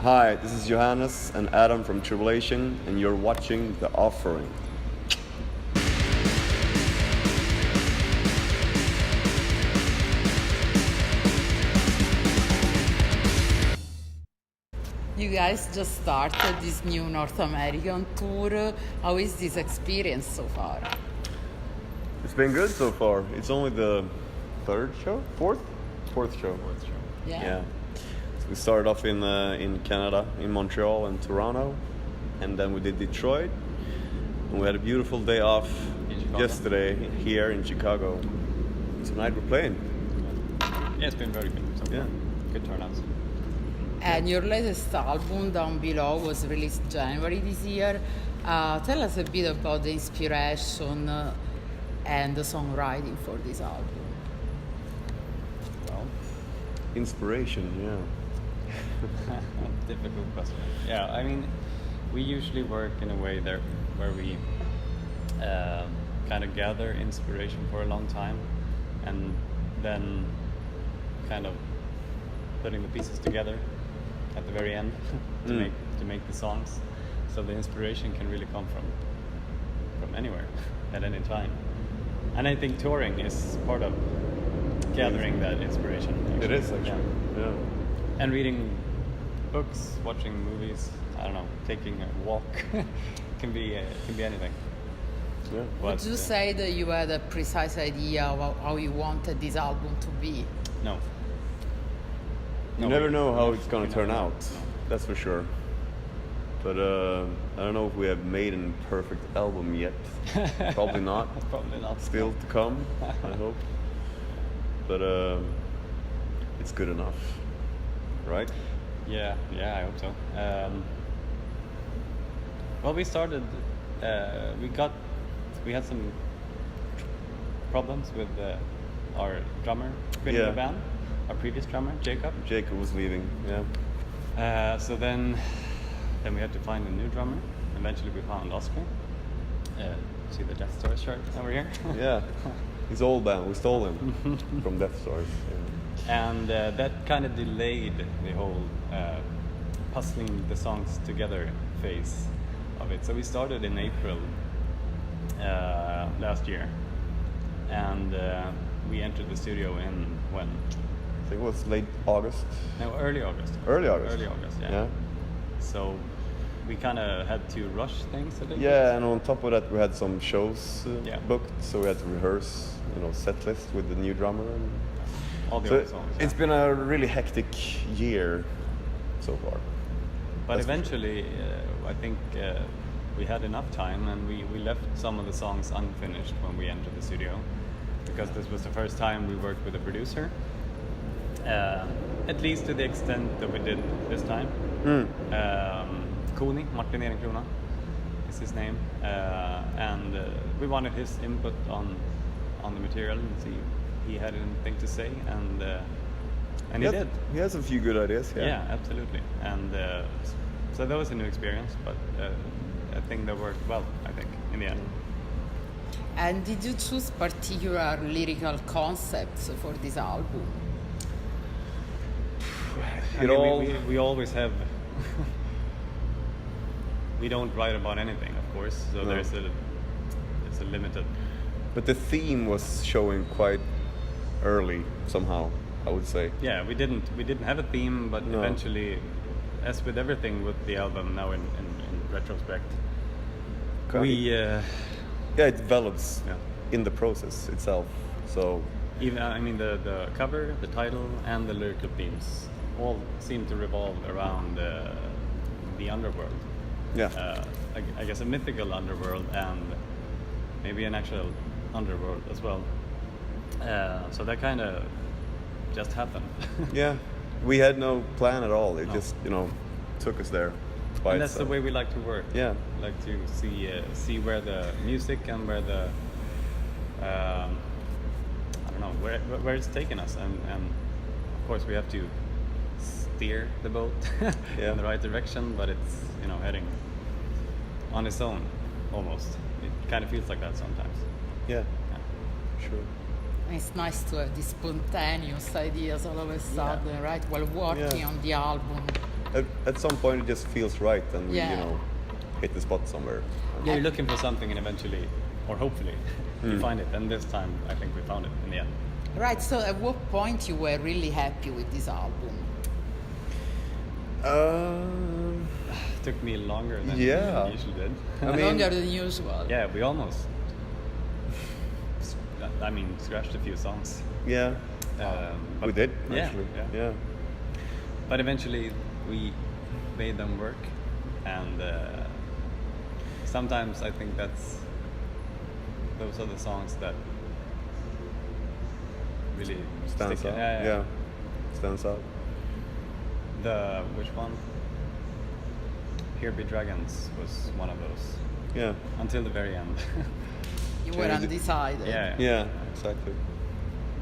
Hi, this is Johannes and Adam from Tribulation, and you're watching The Offering. You guys just started this new North American tour. How is this experience so far? It's been good so far. It's only the fourth show. Yeah. So we started off in Canada, in Montreal and Toronto, and then we did Detroit. And we had a beautiful day off yesterday here in Chicago. Tonight we're playing. Yeah, it's been very good. So Yeah. Good turnouts. And your latest album, Down Below, was released January this year. Tell us a bit about the inspiration and the songwriting for this album. Well, Inspiration, yeah. difficult question. Yeah, I mean, we usually work in a way there where we kind of gather inspiration for a long time, and then kind of putting the pieces together at the very end to make the songs. So the inspiration can really come from anywhere at any time. And I think touring is part of gathering that inspiration. Actually. It is actually. Yeah. And reading books, watching movies, I don't know, taking a walk can be anything. Yeah. Would you say that you had a precise idea of how you wanted this album to be? No. You never know how it's gonna turn out. That's for sure. But I don't know if we have made a perfect album yet. Probably not. Probably not. Still to come, I hope. But it's good enough, right? Yeah, I hope so. Well, we started. We had some problems with our drummer quitting the band. Our previous drummer, Jacob. Jacob was leaving. Yeah. So then we had to find a new drummer. Eventually, we found Oscar. See the Death Stars shirt over here? Yeah. His old band. We stole him from Death Stars. Yeah. And that kind of delayed the whole puzzling the songs together phase of it. So we started in April last year, and we entered the studio in when? I think it was late August. No, early August. Early August. Early August, yeah. So we kind of had to rush things a little bit. Yeah, and on top of that, we had some shows booked, so we had to rehearse, set list with the new drummer. And all the so old songs. It's been a really hectic year so far. But That's eventually, I think we had enough time, and we left some of the songs unfinished when we entered the studio, because this was the first time we worked with a producer. At least to the extent that we did this time. Kuni, Martin Ehrenkrona is his name, and we wanted his input on the material and see if he had anything to say, and he did. He has a few good ideas. Yeah, absolutely. And so that was a new experience, but I think that worked well, I think, in the end. And did you choose particular lyrical concepts for this album? We always have. We don't write about anything, of course. So No. it's a limited. But the theme was showing quite early somehow, I would say. Yeah, we didn't have a theme, but No. eventually, as with everything with the album now in retrospect, it develops in the process itself. So even the cover, the title, and the lyrical themes all seem to revolve around the underworld. Yeah. I guess a mythical underworld and maybe an actual underworld as well. So that kind of just happened. Yeah, we had no plan at all. It just took us there. And that's the way we like to work. Yeah. Like to see where the music and where the I don't know where it's taken us, and of course we have to steer the boat in the right direction, but it's heading on its own almost. It kind of feels like that sometimes. Yeah. Sure. It's nice to have these spontaneous ideas all of a sudden, right? While working on the album. at some point it just feels right, and Yeah. we, hit the spot somewhere. Yeah, you're looking for something, and eventually, or hopefully, you Hmm. find it. And this time, I think we found it in the end. Right, so at what point you were really happy with this album? It took me longer than Yeah. it usually did. I mean- Longer than usual. Yeah, we almost. Scratched a few songs. Yeah, But we did yeah, actually. yeah. Yeah. But eventually, we made them work, and sometimes I think those are the songs that really Stands stick. out. Yeah. Stands out. Which one? Here Be Dragons was one of those. Yeah. Until the very end. You were Changed it. undecided. Yeah. Yeah. Exactly.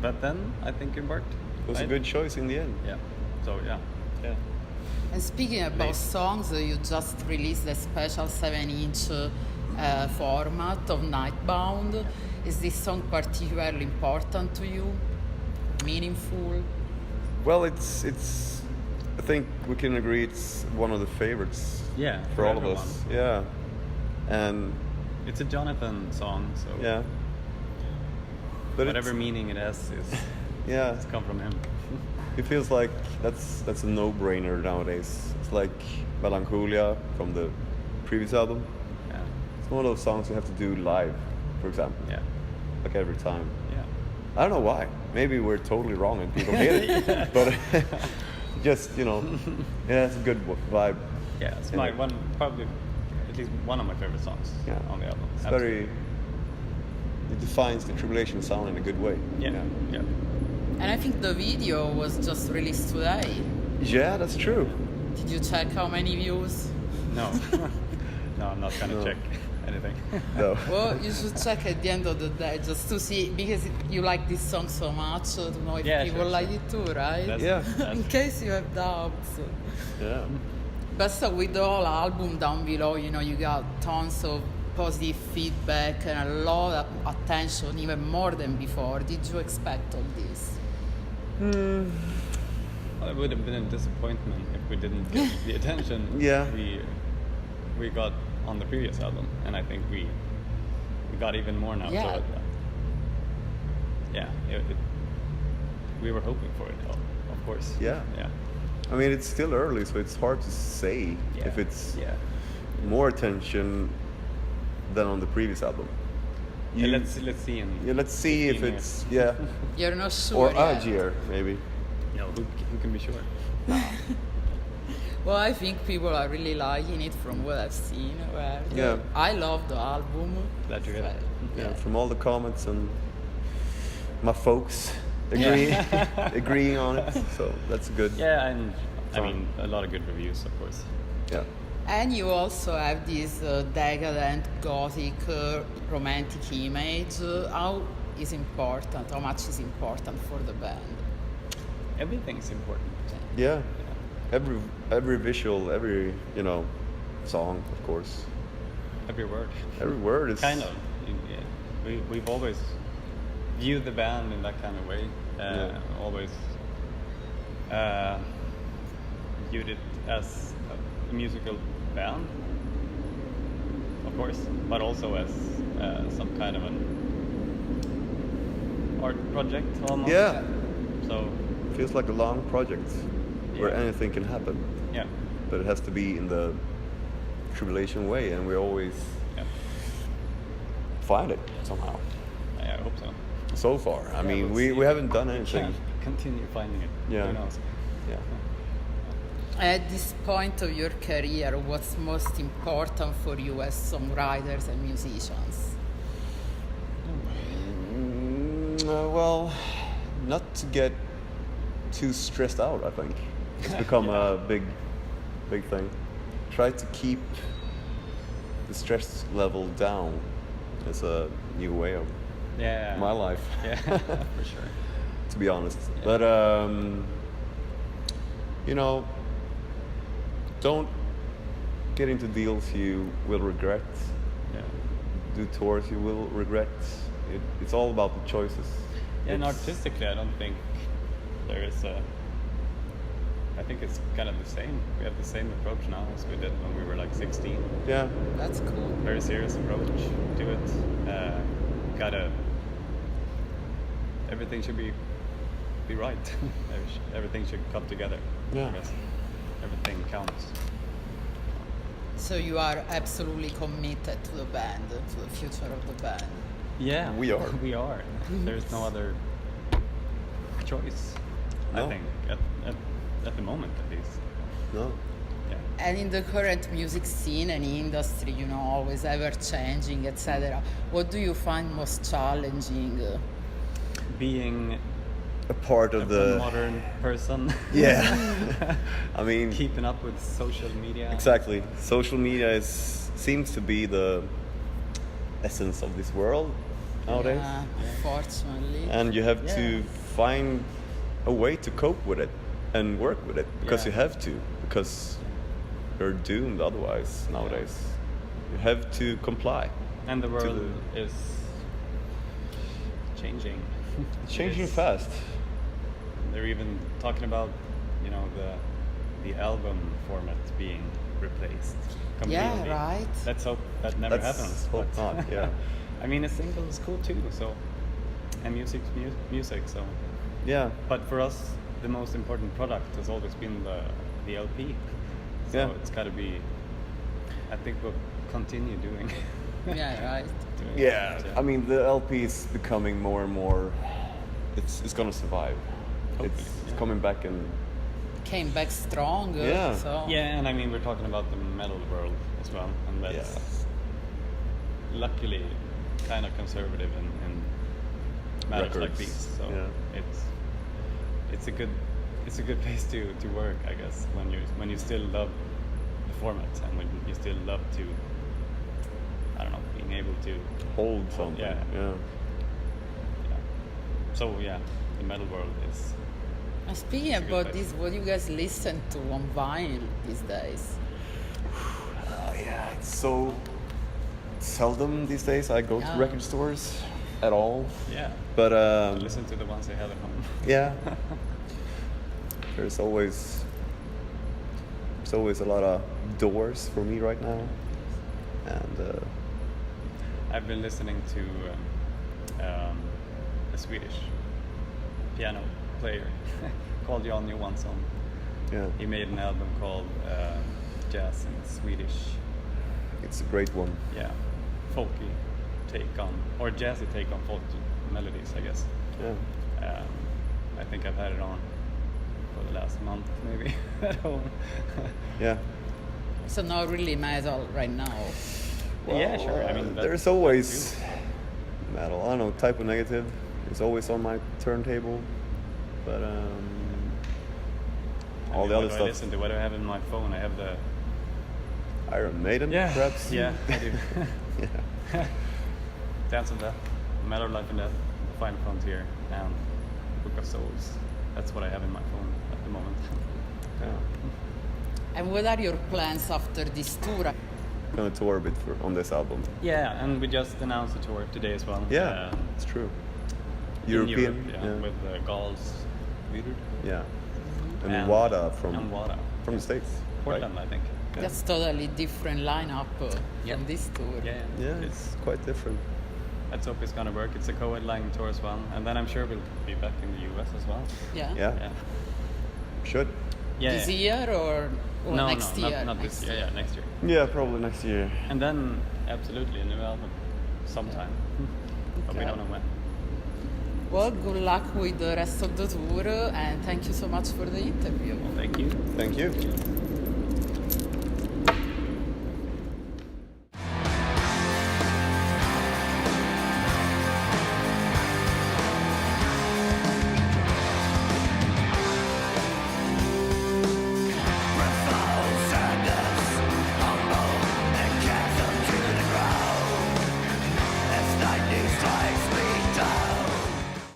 But then I think it worked. It was a right? good choice in the end. Yeah. So yeah. Yeah. And speaking about Late. songs, you just released a special 7-inch format of Nightbound. Is this song particularly important to you? Meaningful? Well, it's. I think we can agree it's one of the favorites. Yeah, For for all of us. Yeah. And It's a Jonathan song, so yeah. But whatever it's, meaning it has is yeah, it's come from him. it feels like that's a no-brainer nowadays. It's like Melancholia from the previous album. Yeah. It's one of those songs you have to do live, for example. Yeah. Like every time. Yeah. I don't know why. Maybe we're totally wrong and people hate it. But just, yeah, it's a good vibe. Yeah, it's Yeah. my one, probably at least one of my favorite songs Yeah. on the album. It's Absolutely. it defines the Tribulation sound in a good way. Yeah. Yeah. And I think the video was just released today. Yeah, that's true. Did you check how many views? No. No, I'm not gonna No. check anything. No. Well, you should check at the end of the day just to see, because you like this song so much, to know if Yeah, people sure, like sure. it too, right? Yeah. In case you have doubts. Yeah. But so with the whole album down below, you got tons of positive feedback and a lot of attention, even more than before. Did you expect all this? Well, it would have been a disappointment if we didn't get the attention Yeah. we got on the previous album, and I think we got even more now. Yeah. So we were hoping for it, of course. Yeah. Yeah. I mean, it's still early, so it's hard to say Yeah. if it's Yeah. more attention than on the previous album. Yeah, let's see. let's see if 15 it's yeah, You're not sure or yet. Algier maybe. Who can be sure? Well, I think people are really liking it from what I've seen. Yeah. I love the album. Glad to hear that. Yeah, from all the comments and my folks agreeing on it, so that's good. Yeah, and I Fun. mean a lot of good reviews, of course. Yeah. And you also have this decadent, gothic, romantic image. How much is important for the band? Everything's important. Yeah. Every visual, every song, of course. Every word. Every word is Kind of. Yeah. We've always viewed the band in that kind of way. Yeah. Always viewed it as a musical band, of course, but also as some kind of an art project almost. Yeah. So Feels like a long project where Yeah. anything can happen, yeah. but it has to be in the Tribulation way, and we always Yeah. find it somehow. I hope so. So far, I mean, we'll we see. haven't done anything. Yeah. Continue finding it. Yeah. Who knows? Yeah. At this point of your career, what's most important for you as songwriters and musicians? Well, not to get too stressed out, I think. It's become a big thing. Try to keep the stress level down. It's a new way of Yeah. my life, Yeah, for sure. to be honest. Yeah. But, don't get into deals you will regret. Yeah. Do tours you will regret. It's all about the choices. Yeah, and It's- artistically, I don't think there is a think it's kind of the same. We have the same approach now as we did when we were like 16. Yeah. That's cool. Very serious approach to it. Everything should be right. Everything should come together. Yeah. I guess. Everything counts. So you are absolutely committed to the band, to the future of the band. Yeah, We are. We are. There's no other choice. No. I think at the moment, at least. No. Yeah. And in the current music scene and industry, always ever changing, etc. What do you find most challenging? Being A part of a the modern person. Yeah. I mean, Keeping up with social media. exactly. Social media seems to be the essence of this world nowadays. Yeah, unfortunately. And you have to Yeah. find a way to cope with it and work with it because Yeah. you have to, because you're doomed otherwise nowadays. You have to comply. And the to world is changing. It's changing It is. fast. They're even talking about, the album format being replaced completely. Yeah, right. Let's hope that never Let's happens. hope but- not, yeah. I mean, a single is cool too. So, and music's music. So, Yeah. but for us, the most important product has always been the LP. So Yeah. it's got to be. I think we'll continue doing. Yeah, right. doing Yeah. it, I mean, the LP is becoming more and more. It's gonna survive. Hopefully, It's yeah. coming back and Came back strong. Yeah. So. Yeah, and I mean, we're talking about the metal world as well, and that's luckily kind of conservative in matters like Records, these. So yeah. it's a good place to work, I guess, when you still love the format and when you still love to, I don't know, being able to. hold something. Yeah. Yeah. Yeah. So yeah, the metal world is. And speaking It's a good about place. this, what do you guys listen to on vinyl these days? Yeah, it's so seldom these days I go to Yeah. record stores at all. Yeah. But Listen to the ones they have at home. yeah, there's always a lot of doors for me right now, and I've been listening to a Swedish piano player called Jan Johansson. yeah, He made an album called Jazz in Swedish. it's a great one. Yeah, folky take on, or jazzy take on folk melodies, I guess. Yeah, I think I've had it on for the last month, maybe, at home. yeah. So not really metal right now. Yeah, sure. I mean, there's always metal. I don't know. Type of Negative is always on my turntable, but all the other what do I stuff. listen to? What do I have in my phone? I have the Iron Maiden, perhaps. Yeah, I do. Yeah. Dance of Death, Matter, Life and Death, Final Frontier, and Book of Souls. That's what I have in my phone at the moment. Yeah. And what are your plans after this tour? Gonna tour a bit on this album. Yeah, and we just announced a tour today as well. Yeah, it's true. in European, Europe, yeah, with Gals, Vidud, yeah, and Wada from the States. Portland, right? I think. Yeah. That's totally different lineup Yeah. from this tour. Yeah, Yeah, it's quite different. let's hope it's gonna work. It's a co-headlining tour as well, and then I'm sure we'll be back in the US as well. Yeah. Yeah, Yeah. should. Yeah. This yeah. year or No, next no, year? not this year. Yeah, next year. Yeah, probably next year. And then absolutely a new album sometime, but we Okay. don't know when. Well, good luck with the rest of the tour and thank you so much for the interview. Well, thank you. Thank you.